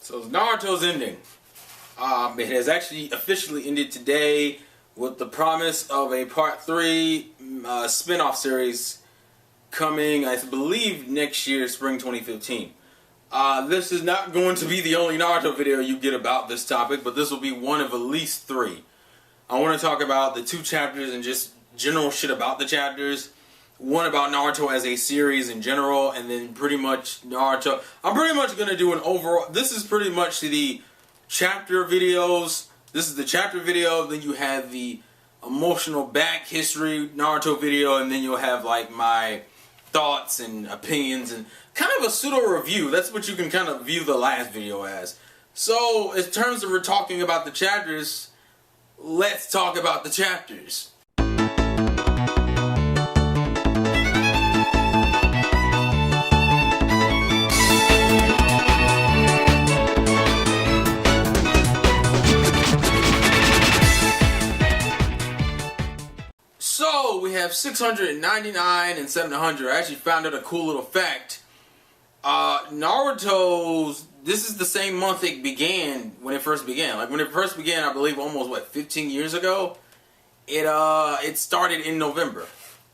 So Naruto's ending. It has actually officially ended today with the promise of a Part 3 spin-off series coming, I believe, next year, spring 2015. This is not going to be the only Naruto video you get about this topic, but this will be one of at least 3. I want to talk about the 2 chapters and just general shit about the chapters. One about Naruto as a series in general, and then pretty much Naruto. I'm pretty much going to do an overall. This is pretty much the chapter videos. This is the chapter video, then you have the emotional back history Naruto video, and then you'll have like my thoughts and opinions and kind of a pseudo review. That's what you can kind of view the last video as. So in terms of we're talking about the chapters, let's talk about the chapters. So we have 699 and 700. I actually found out a cool little fact. Naruto's, this is the same month it began when it first began. Like when it first began, I believe almost 15 years ago. It started in November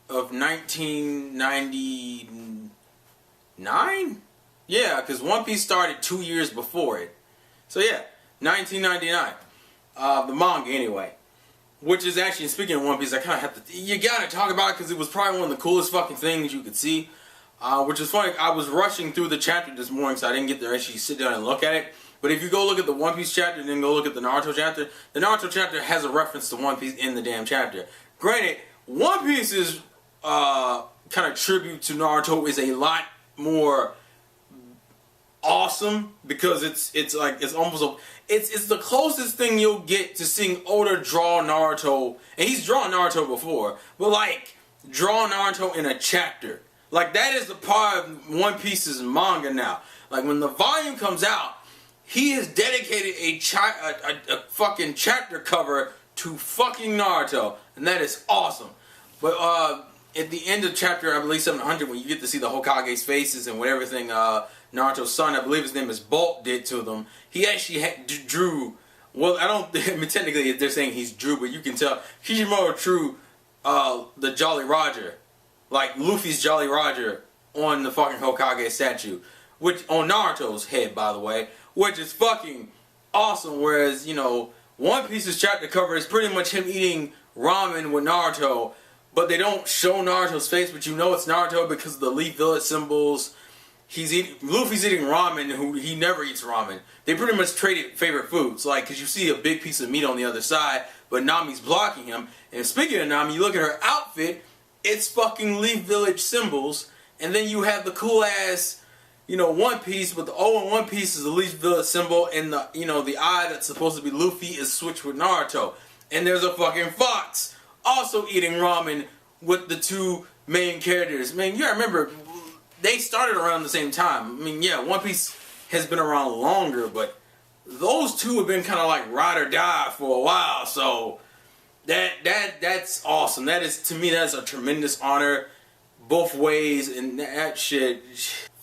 of 1999. Yeah, because One Piece started 2 years before it. So yeah, 1999. The manga anyway. Which is actually, speaking of One Piece, I kind of have to, you gotta talk about it because it was probably one of the coolest fucking things you could see. Which is funny, I was rushing through the chapter this morning, so I didn't get to actually sit down and look at it. But if you go look at the One Piece chapter and then go look at the Naruto chapter has a reference to One Piece in the damn chapter. Granted, One Piece's kind of tribute to Naruto is a lot more awesome because it's the closest thing you'll get to seeing Oda draw Naruto, and he's drawn Naruto before, but like draw Naruto in a chapter. Like that is the part of One Piece's manga now. Like when the volume comes out, he has dedicated a fucking chapter cover to fucking Naruto, and that is awesome. But at the end of chapter, I believe 700, when you get to see the Hokage's faces and what everything Naruto's son, I believe his name is Bolt, did to them, he actually drew, well, I mean, technically they're saying he's drew, but you can tell Kishimoto drew the Jolly Roger, like Luffy's Jolly Roger, on the fucking Hokage statue, which, on Naruto's head, by the way, which is fucking awesome. Whereas, you know, One Piece's chapter cover is pretty much him eating ramen with Naruto, but they don't show Naruto's face, but you know it's Naruto because of the Leaf Village symbols. Luffy's eating ramen, he never eats ramen. They pretty much traded favorite foods, like, because you see a big piece of meat on the other side, but Nami's blocking him. And speaking of Nami, you look at her outfit, it's fucking Leaf Village symbols, and then you have the cool ass, you know, One Piece, but the O in One Piece is the Leaf Village symbol, and the, you know, the eye that's supposed to be Luffy is switched with Naruto. And there's a fucking fox also eating ramen with the 2 main characters. Man, you gotta remember, they started around the same time. I mean, yeah, One Piece has been around longer, but those 2 have been kind of like ride or die for a while. So that's awesome. That is, to me, that's a tremendous honor both ways, and that shit.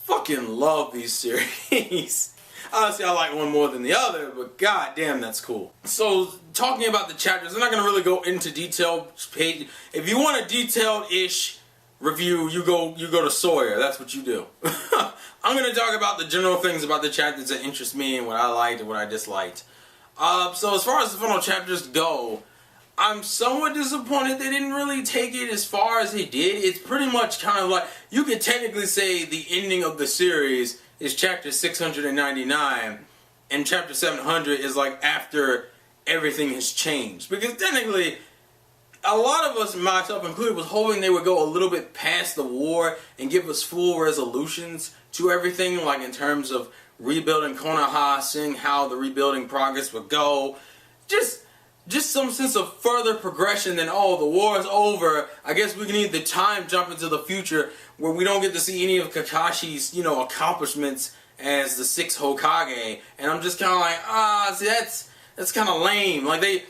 Fucking love these series. Honestly, I like one more than the other, but god damn, that's cool. So, talking about the chapters, I'm not gonna really go into detail. If you want a detailed-ish review, you go to Sawyer. That's what you do. I'm gonna talk about the general things about the chapters that interest me and what I liked and what I disliked. So as far as the final chapters go, I'm somewhat disappointed they didn't really take it as far as they did. It's pretty much kind of like, you could technically say the ending of the series is chapter 699, and chapter 700 is like after everything has changed. Because technically, a lot of us, myself included, was hoping they would go a little bit past the war and give us full resolutions to everything, like in terms of rebuilding Konoha, seeing how the rebuilding progress would go. Just some sense of further progression than, oh, the war is over, I guess we can need the time jump into the future where we don't get to see any of Kakashi's, you know, accomplishments as the 6th Hokage. And I'm just kind of like, see, that's kind of lame. Like, they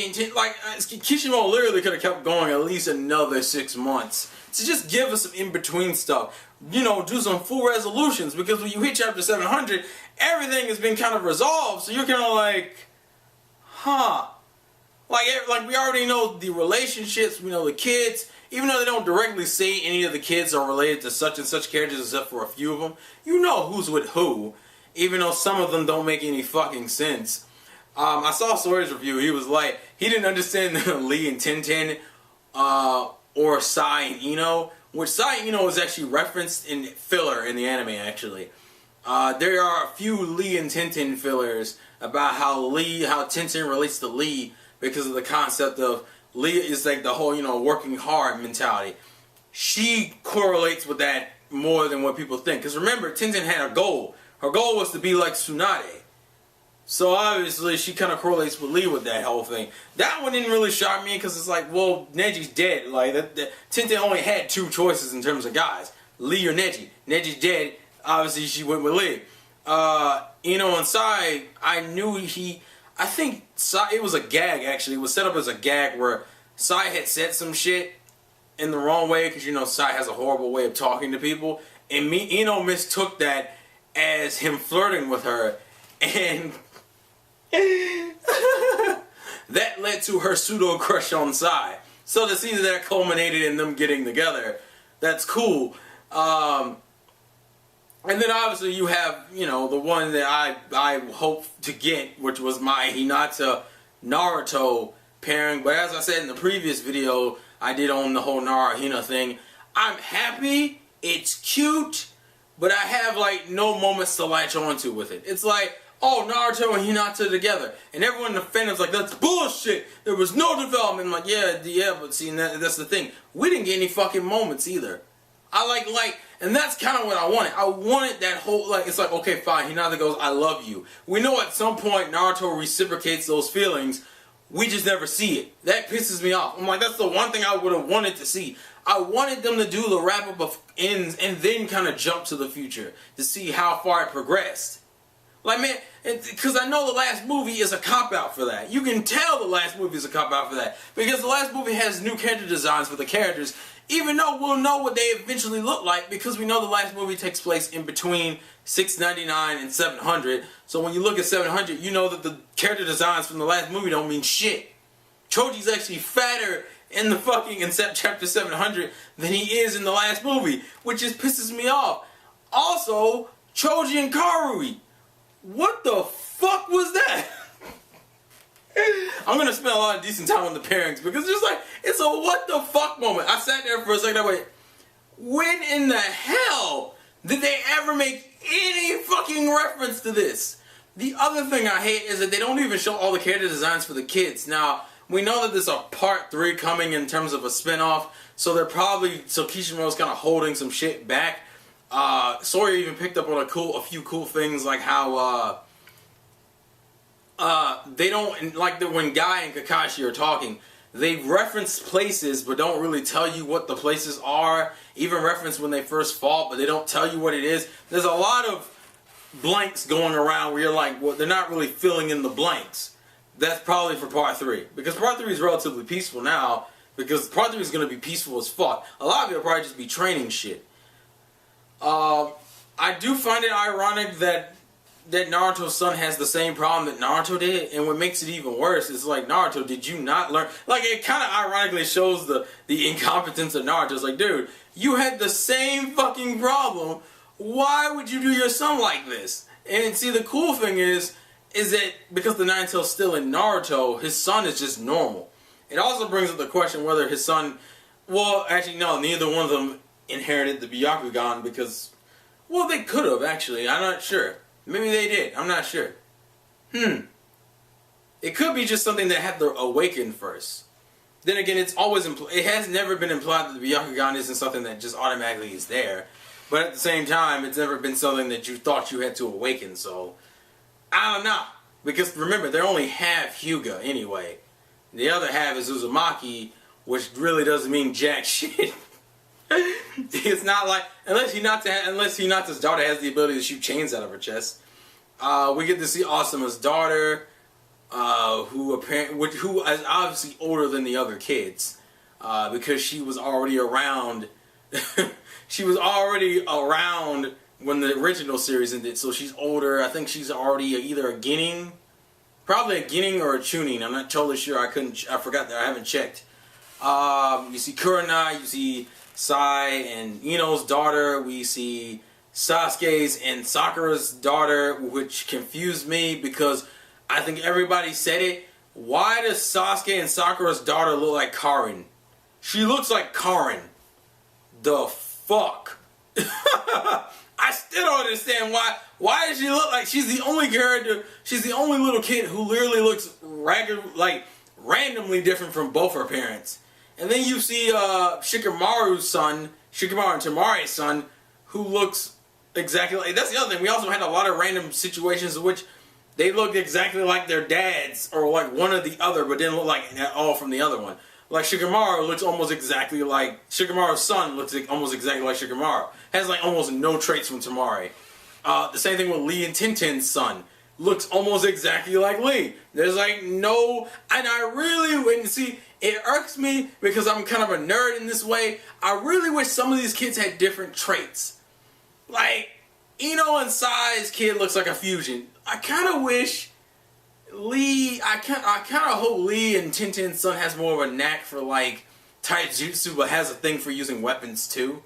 intend, like, Kishimoto literally could have kept going at least another 6 months to just give us some in-between stuff. you know, do some full resolutions, because when you hit chapter 700, everything has been kind of resolved, so you're kind of like, huh. Like we already know the relationships, we know the kids, even though they don't directly say any of the kids are related to such and such characters except for a few of them, you know who's with who, even though some of them don't make any fucking sense. I saw Sawyer's review, he was like, he didn't understand Lee and Tintin, or Sai and Ino, which Sai and Ino is actually referenced in filler in the anime, actually. There are a few Lee and Tintin fillers about how Tintin relates to Lee, because of the concept of Lee is like the whole, you know, working hard mentality. She correlates with that more than what people think. Because remember, Tintin had a goal. Her goal was to be like Tsunade. So obviously she kind of correlates with Lee with that whole thing. That one didn't really shock me because it's like, well, Neji's dead. Like, Tintin only had two choices in terms of guys. Lee or Neji. Neji's dead. Obviously she went with Lee. Ino and Sai, I think Sai, it was a gag actually. It was set up as a gag where Sai had said some shit in the wrong way, because you know Sai has a horrible way of talking to people, and Ino mistook that as him flirting with her, and that led to her pseudo crush on Sai. So to see that culminated in them getting together, that's cool. And then obviously you have, you know, the one that I hope to get, which was my Hinata Naruto pairing. But as I said in the previous video I did on the whole Nara Hina thing, I'm happy, it's cute, but I have like no moments to latch onto with it. It's like, oh, Naruto and Hinata together, and everyone in the fandom's like, that's bullshit, there was no development. I'm like, yeah, but see, that's the thing, we didn't get any fucking moments either. And that's kind of what I wanted. I wanted that whole, like, it's like, okay, fine, Hinata goes, I love you. We know at some point Naruto reciprocates those feelings, we just never see it. That pisses me off. I'm like, that's the one thing I would have wanted to see. I wanted them to do the wrap-up of ends and then kind of jump to the future to see how far it progressed. Like, man, because I know the last movie is a cop-out for that. You can tell the last movie is a cop-out for that. Because the last movie has new character designs for the characters, even though we'll know what they eventually look like, because we know the last movie takes place in between 699 and 700. So when you look at 700, you know that the character designs from the last movie don't mean shit. Choji's actually fatter in the fucking chapter 700 than he is in the last movie, which just pisses me off. Also, Choji and Karui. What the fuck was that? I'm gonna spend a lot of decent time on the pairings, because it's just like, it's a what the fuck moment. I sat there for a second, I went, when in the hell did they ever make any fucking reference to this? The other thing I hate is that they don't even show all the character designs for the kids. Now, we know that there's a part 3 coming in terms of a spin-off, so Kishimaru's kind of holding some shit back. Sawyer even picked up on a few cool things, like how they don't, like when Guy and Kakashi are talking, they reference places but don't really tell you what the places are. Even reference when they first fought, but they don't tell you what it is. There's a lot of blanks going around where you're like, well, they're not really filling in the blanks. That's probably for part 3, because part 3 is relatively peaceful now, because part 3 is going to be peaceful as fuck. A lot of it will probably just be training shit. I do find it ironic that Naruto's son has the same problem that Naruto did, and what makes it even worse is like, Naruto, did you not learn? Like, it kind of ironically shows the incompetence of Naruto. It's like, dude, you had the same fucking problem. Why would you do your son like this? And see, the cool thing is that because the Nine-Tails still in Naruto, his son is just normal. It also brings up the question whether his son, well, actually no, neither one of them inherited the Byakugan, because, well, they could have actually, I'm not sure. Maybe they did, I'm not sure. It could be just something that had to awaken first. Then again, it has never been implied that the Byakugan isn't something that just automatically is there. But at the same time, it's never been something that you thought you had to awaken, so I don't know. Because remember, they're only half Hyuga anyway. The other half is Uzumaki, which really doesn't mean jack shit. It's not like, unless Hinata's daughter has the ability to shoot chains out of her chest. We get to see Asuma's daughter, who is obviously older than the other kids, because she was already around she was already around when the original series ended, so she's older. I think she's already either a Ginning, probably a Ginning or a Chunin. I'm not totally sure. I forgot that. I haven't checked. You see Kurenai, you see Sai and Ino's daughter. We see Sasuke's and Sakura's daughter, which confused me because I think everybody said it. Why does Sasuke and Sakura's daughter look like Karin? She looks like Karin. The fuck? I still don't understand why. Why does she look like she's the only character? She's the only little kid who literally looks randomly different from both her parents. And then you see Shikamaru and Tamare's son, who looks exactly like. That's the other thing. We also had a lot of random situations in which they looked exactly like their dads, or like one or the other, but didn't look like at all from the other one. Like Shikamaru looks almost exactly like Shikamaru's son looks almost exactly like Shikamaru. Has like almost no traits from Tamare. The same thing with Lee and Tintin's son. Looks almost exactly like Lee. There's like no, and I really wouldn't see. It irks me because I'm kind of a nerd in this way. I really wish some of these kids had different traits. Like Ino and Sai's kid looks like a fusion. I kind of wish Lee. I kind of hope Lee and Tintin's son has more of a knack for like taijutsu, but has a thing for using weapons too.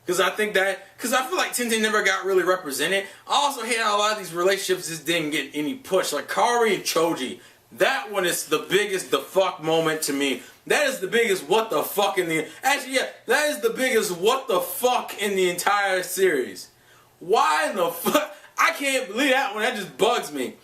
Because I feel like Tintin never got really represented. I also hate how a lot of these relationships just didn't get any push. Like Kari and Choji. That one is the biggest the fuck moment to me. That is the biggest what the fuck in the... Actually, yeah, that is the biggest what the fuck in the entire series. Why in the fuck... I can't believe that one. That just bugs me.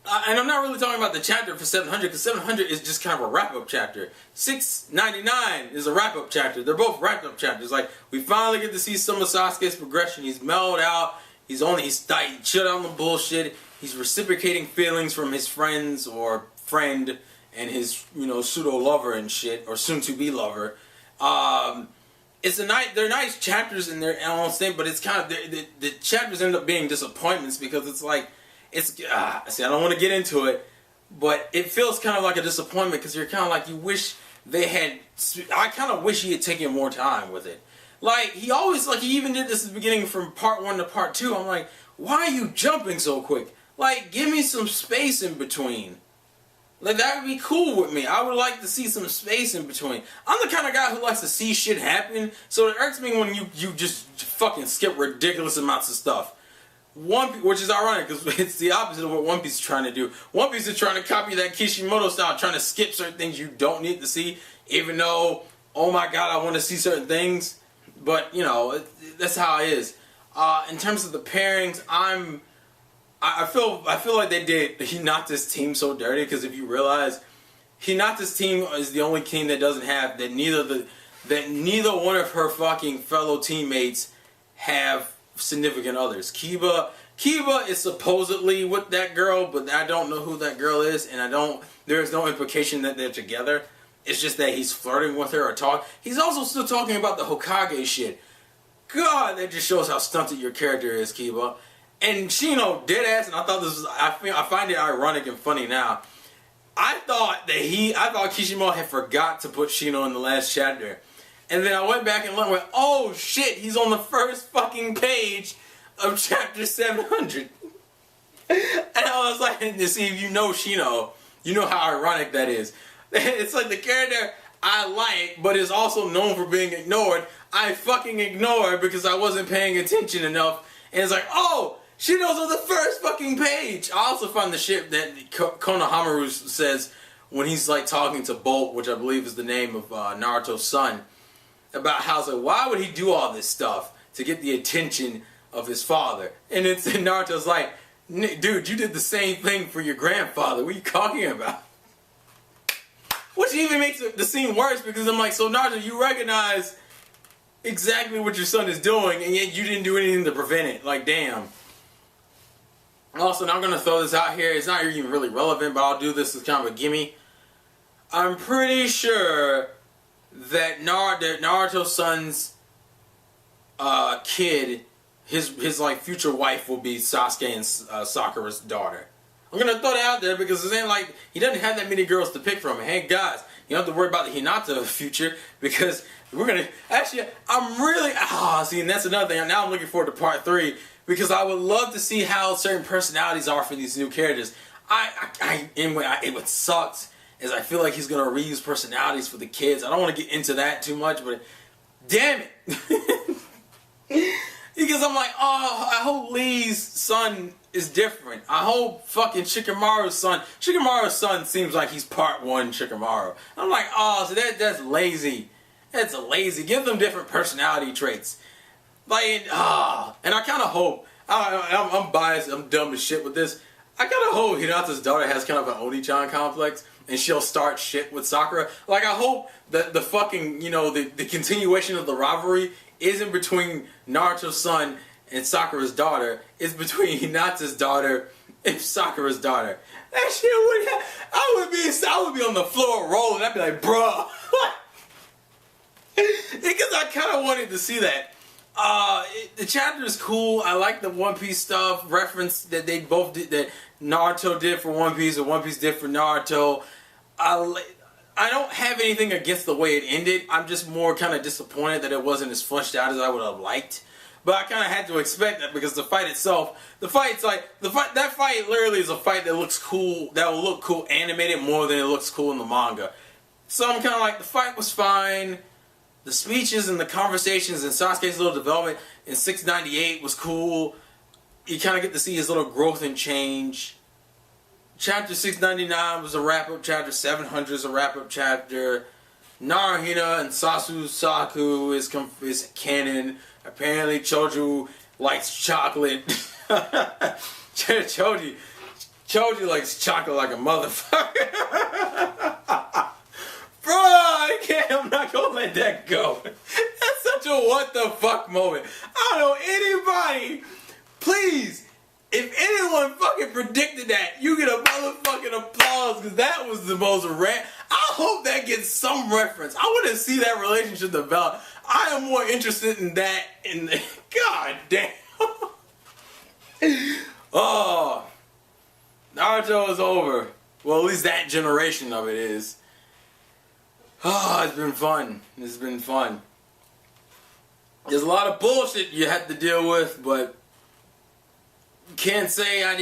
And I'm not really talking about the chapter for 700, because 700 is just kind of a wrap-up chapter. 699 is a wrap-up chapter. They're both wrap-up chapters. Like, we finally get to see some of Sasuke's progression. He's mellowed out. He's shut down the bullshit. He's reciprocating feelings from his friends or friend and his, pseudo-lover and shit, or soon-to-be lover. They're nice chapters in their own thing, but it's kind of, the chapters end up being disappointments because it's like, see, I don't want to get into it, but it feels kind of like a disappointment because you're kind of like, you wish they had, I kind of wish he had taken more time with it. Like, he even did this at the beginning from part 1 to part 2. I'm like, why are you jumping so quick? Like, give me some space in between. Like, that would be cool with me. I would like to see some space in between. I'm the kind of guy who likes to see shit happen, so it irks me when you just fucking skip ridiculous amounts of stuff. Which is ironic, because it's the opposite of what One Piece is trying to do. One Piece is trying to copy that Kishimoto style, trying to skip certain things you don't need to see, even though, oh my god, I want to see certain things. But, that's how it is. In terms of the pairings, I feel like he knocked this team so dirty, because if you realize, he knocked this team is the only team that doesn't have, that neither one of her fucking fellow teammates have significant others. Kiba is supposedly with that girl, but I don't know who that girl is, and there's no implication that they're together. It's just that he's flirting with her or he's also still talking about the Hokage shit. God, that just shows how stunted your character is, Kiba. And Shino, dead ass, and I find it ironic and funny now. I thought Kishimoto had forgot to put Shino in the last chapter. And then I went back and went, oh shit, he's on the first fucking page of chapter 700. And I was like, to see if you know Shino, you know how ironic that is. It's like the character I like, but is also known for being ignored. I fucking ignore because I wasn't paying attention enough. And it's like, oh, Shino's on the first fucking page. I also find the shit that Konohamaru says when he's like talking to Bolt, which I believe is the name of Naruto's son, about how it's like, why would he do all this stuff to get the attention of his father? And Naruto's like, dude, you did the same thing for your grandfather. What are you talking about? Which even makes the scene worse, because I'm like, so Naruto, you recognize exactly what your son is doing, and yet you didn't do anything to prevent it. Like, damn. Also, now I'm going to throw this out here. It's not even really relevant, but I'll do this as kind of a gimme. I'm pretty sure that Naruto's son's kid, his like future wife, will be Sasuke and Sakura's daughter. I'm gonna throw that out there because it ain't like he doesn't have that many girls to pick from. Hey guys, You don't have to worry about the Hinata future because we're gonna actually. I'm really see, and that's another thing. Now I'm looking forward to part 3 because I would love to see how certain personalities are for these new characters. What sucks is I feel like he's gonna reuse personalities for the kids. I don't want to get into that too much, but damn it. Because I'm like, oh, I hope Lee's son is different. I hope fucking Shikamaru's son seems like he's part 1 Shikamaru. I'm like, oh, so that's lazy. That's lazy. Give them different personality traits. Like, and I kind of hope, I'm biased, I'm dumb as shit with this. I kind of hope Hinata's daughter has kind of an Oni-chan complex and she'll start shit with Sakura. Like, I hope that the fucking, the continuation of the rivalry isn't between Naruto's son and Sakura's daughter. It's between Hinata's daughter and Sakura's daughter. That shit I would be on the floor rolling. I'd be like, bruh. Because I kind of wanted to see that. The chapter is cool. I like the One Piece stuff reference that they both did, that Naruto did for One Piece and One Piece did for Naruto. I don't have anything against the way it ended. I'm just more kind of disappointed that it wasn't as fleshed out as I would have liked. But I kind of had to expect that because the fight itself, that fight literally is a fight that looks cool, that will look cool animated more than it looks cool in the manga. So I'm kind of like, the fight was fine. The speeches and the conversations and Sasuke's little development in 698 was cool. You kind of get to see his little growth and change. Chapter 699 was a wrap-up chapter. 700 is a wrap-up chapter. Naruhina and Saku is canon. Apparently Choji likes chocolate. Choji likes chocolate like a motherfucker. Bro, I'm not gonna let that go. That's such a what the fuck moment. I don't know anybody. Please. If anyone fucking predicted that, you get a motherfucking applause because that was the most rare. I hope that gets some reference. I want to see that relationship develop. I am more interested in that. God damn. Oh, Naruto is over. Well, at least that generation of it is. Oh, it's been fun. It's been fun. There's a lot of bullshit you have to deal with, but can't say I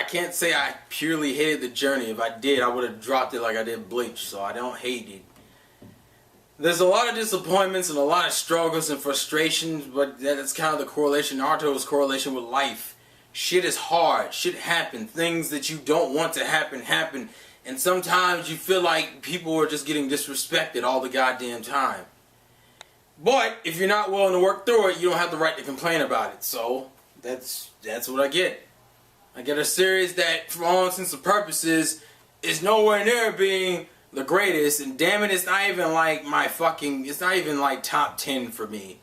can't say I purely hated the journey. If I did, I would have dropped it like I did Bleach, so I don't hate it. There's a lot of disappointments and a lot of struggles and frustrations, but that's kind of the correlation, Naruto's correlation with life. Shit is hard. Shit happens. Things that you don't want to happen. And sometimes you feel like people are just getting disrespected all the goddamn time. But if you're not willing to work through it, you don't have the right to complain about it. So that's what I get. I get a series that, for all intents and purposes, is nowhere near being the greatest. And damn it, it's not even like it's not even like top 10 for me.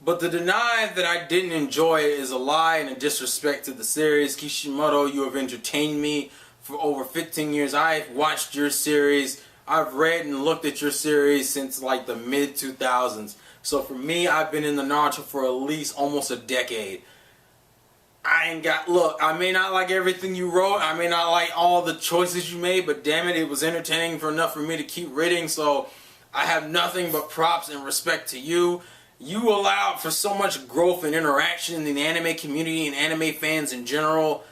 But to deny that I didn't enjoy it is a lie and a disrespect to the series. Kishimoto, you have entertained me for over 15 years. I've watched your series. I've read and looked at your series since like the mid-2000s. So for me, I've been in the Naruto for at least almost a decade. Look, I may not like everything you wrote. I may not like all the choices you made, but damn it, it was entertaining enough for me to keep reading. So I have nothing but props and respect to you. You allowed for so much growth and interaction in the anime community and anime fans in general.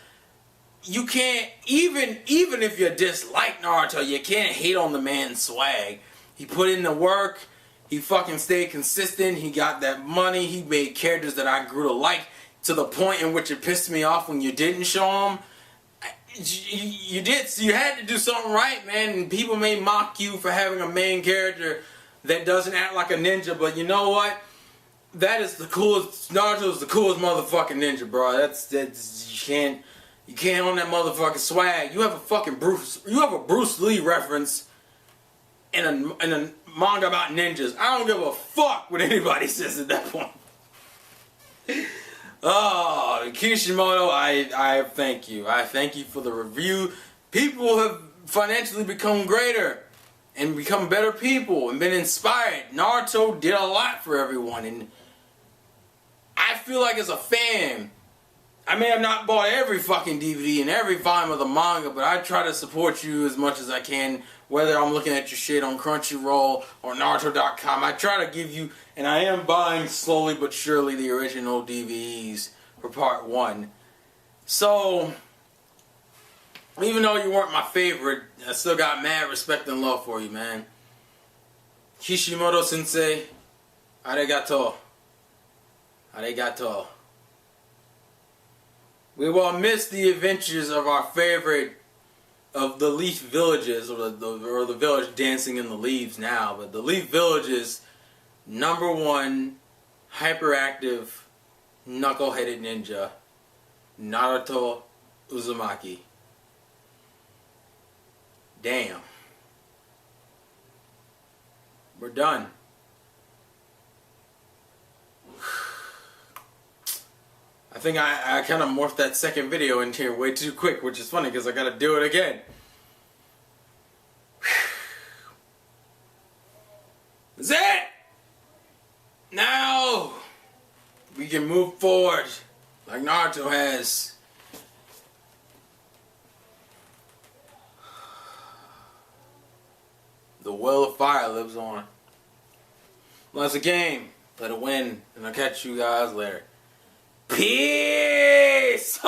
You can't, even if you dislike Naruto, you can't hate on the man's swag. He put in the work. He fucking stayed consistent. He got that money. He made characters that I grew to like, to the point in which it pissed me off when you didn't show them. You had to do something right, man. And people may mock you for having a main character that doesn't act like a ninja, but you know what? That is the coolest. Naruto's the coolest motherfucking ninja, bro. That's you can't own that motherfucking swag. You have a Bruce Lee reference in a manga about ninjas. I don't give a fuck what anybody says at that point. Oh, Kishimoto, I thank you. I thank you for the review. People have financially become greater and become better people and been inspired. Naruto did a lot for everyone, and I feel like as a fan, I may have not bought every fucking DVD and every volume of the manga, but I try to support you as much as I can whether I'm looking at your shit on Crunchyroll or Naruto.com, I try to give you, and I am buying slowly but surely the original DVDs for part 1. So, even though you weren't my favorite, I still got mad respect and love for you, man. Kishimoto Sensei, arigato. Arigato. We will miss the adventures of our favorite of the Leaf Villages, or the village dancing in the leaves now, but the Leaf Villages #1 hyperactive knuckle-headed ninja, Naruto Uzumaki. Damn. We're done. I think I kind of morphed that second video into here way too quick, which is funny because I gotta do it again. That's it! Now we can move forward like Naruto has. The well of fire lives on. Well, it's a game. Let it win, and I'll catch you guys later. Peace!